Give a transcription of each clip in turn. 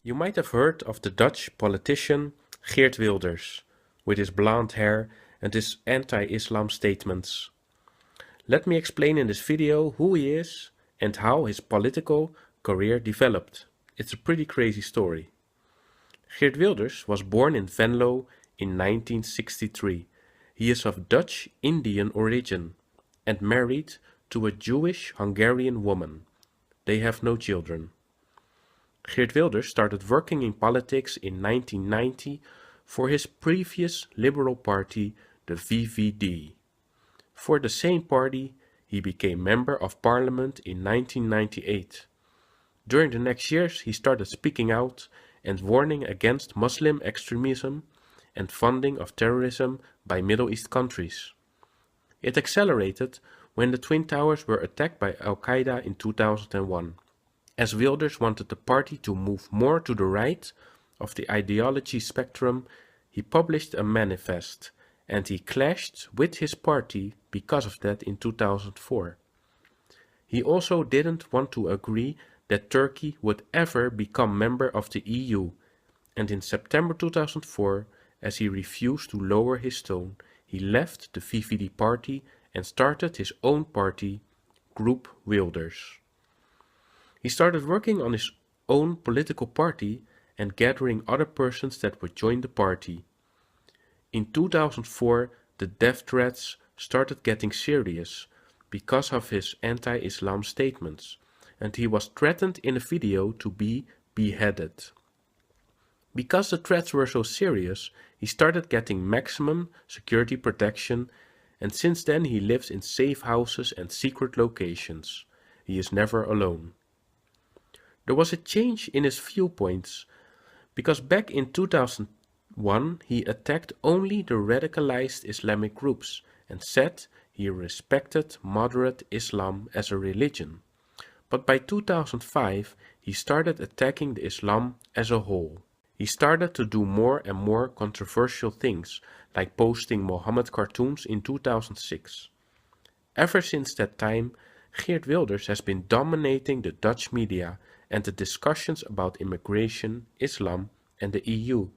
You might have heard of the Dutch politician Geert Wilders, with his blonde hair and his anti-Islam statements. Let me explain in this video who he is and how his political career developed. It's a pretty crazy story. Geert Wilders was born in Venlo in 1963. He is of Dutch Indian origin and married to a Jewish Hungarian woman. They have no children. Geert Wilders started working in politics in 1990 for his previous Liberal party, the VVD. For the same party, he became Member of Parliament in 1998. During the next years, he started speaking out and warning against Muslim extremism and funding of terrorism by Middle East countries. It accelerated when the Twin Towers were attacked by Al-Qaeda in 2001. As Wilders wanted the party to move more to the right of the ideology spectrum, he published a manifest, and he clashed with his party because of that in 2004. He also didn't want to agree that Turkey would ever become member of the EU, and in September 2004, as he refused to lower his tone, he left the VVD party and started his own party, Group Wilders. He started working on his own political party and gathering other persons that would join the party. In 2004, the death threats started getting serious because of his anti-Islam statements, and he was threatened in a video to be beheaded. Because the threats were so serious, he started getting maximum security protection, and since then he lives in safe houses and secret locations. He is never alone. There was a change in his viewpoints, because back in 2001 he attacked only the radicalized Islamic groups and said he respected moderate Islam as a religion. But by 2005 he started attacking the Islam as a whole. He started to do more and more controversial things, like posting Mohammed cartoons in 2006. Ever since that time, Geert Wilders has been dominating the Dutch media and the discussions about immigration, Islam and the EU.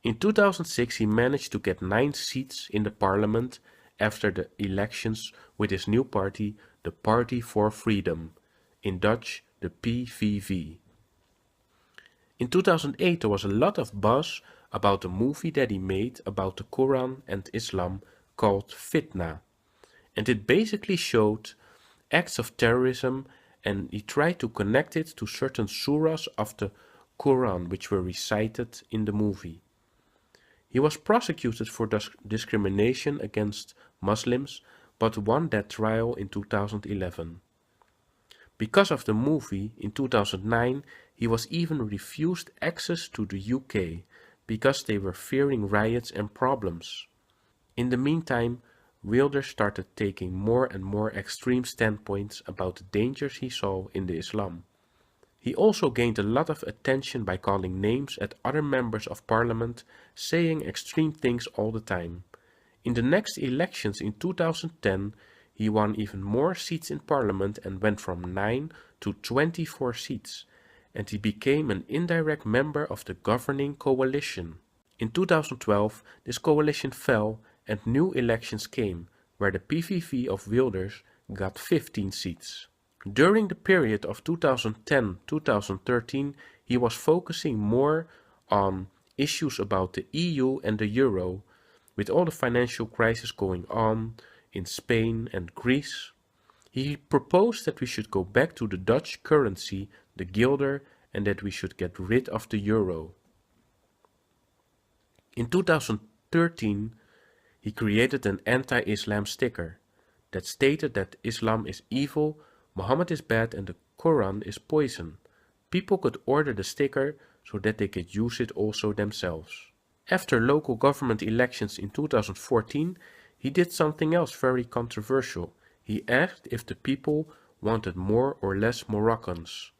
In 2006 he managed to get 9 seats in the parliament after the elections with his new party, the Party for Freedom, in Dutch the PVV. In 2008 there was a lot of buzz about a movie that he made about the Quran and Islam called Fitna, and it basically showed acts of terrorism, and he tried to connect it to certain surahs of the Quran which were recited in the movie. He was prosecuted for discrimination against Muslims, but won that trial in 2011. Because of the movie, in 2009 he was even refused access to the UK because they were fearing riots and problems. In the meantime, Wilders started taking more and more extreme standpoints about the dangers he saw in the Islam. He also gained a lot of attention by calling names at other members of parliament, saying extreme things all the time. In the next elections in 2010, he won even more seats in parliament and went from 9 to 24 seats, and he became an indirect member of the governing coalition. In 2012, this coalition fell and new elections came, where the PVV of Wilders got 15 seats. During the period of 2010-2013, he was focusing more on issues about the EU and the euro, with all the financial crisis going on in Spain and Greece. He proposed that we should go back to the Dutch currency, the guilder, and that we should get rid of the euro. In 2013, he created an anti-Islam sticker that stated that Islam is evil, Muhammad is bad and the Quran is poison. People could order the sticker so that they could use it also themselves. After local government elections in 2014, he did something else very controversial. He asked if the people wanted more or less Moroccans.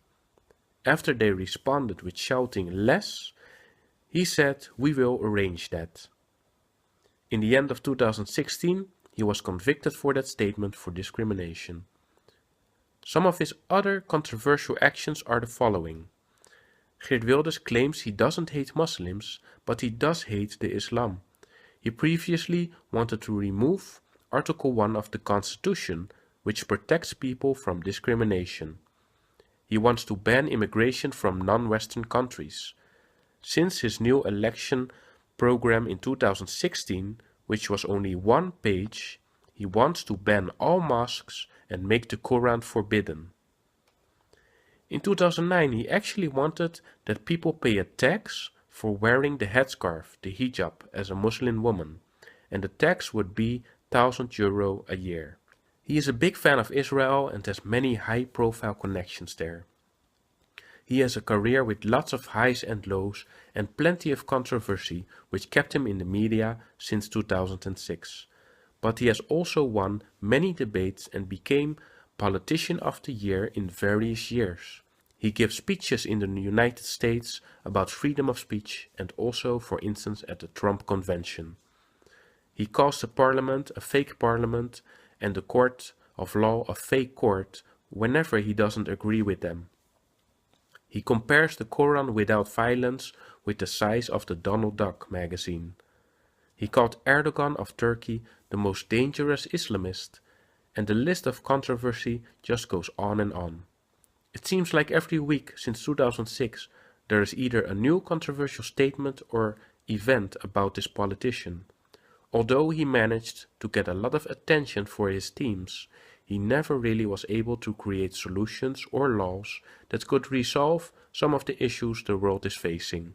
After they responded with shouting less, he said, "We will arrange that." In the end of 2016, he was convicted for that statement for discrimination. Some of his other controversial actions are the following. Geert Wilders claims he doesn't hate Muslims, but he does hate the Islam. He previously wanted to remove Article 1 of the Constitution, which protects people from discrimination. He wants to ban immigration from non-Western countries. Since his new election program in 2016, which was only one page, he wants to ban all mosques and make the Quran forbidden. In 2009, he actually wanted that people pay a tax for wearing the headscarf, the hijab, as a Muslim woman, and the tax would be €1,000 a year. He is a big fan of Israel and has many high-profile connections there. He has a career with lots of highs and lows and plenty of controversy, which kept him in the media since 2006. But he has also won many debates and became Politician of the Year in various years. He gives speeches in the United States about freedom of speech and also, for instance, at the Trump convention. He calls the parliament a fake parliament and the court of law a fake court whenever he doesn't agree with them. He compares the Quran without violence with the size of the Donald Duck magazine. He called Erdogan of Turkey the most dangerous Islamist, and the list of controversy just goes on and on. It seems like every week since 2006 there is either a new controversial statement or event about this politician. Although he managed to get a lot of attention for his themes, he never really was able to create solutions or laws that could resolve some of the issues the world is facing.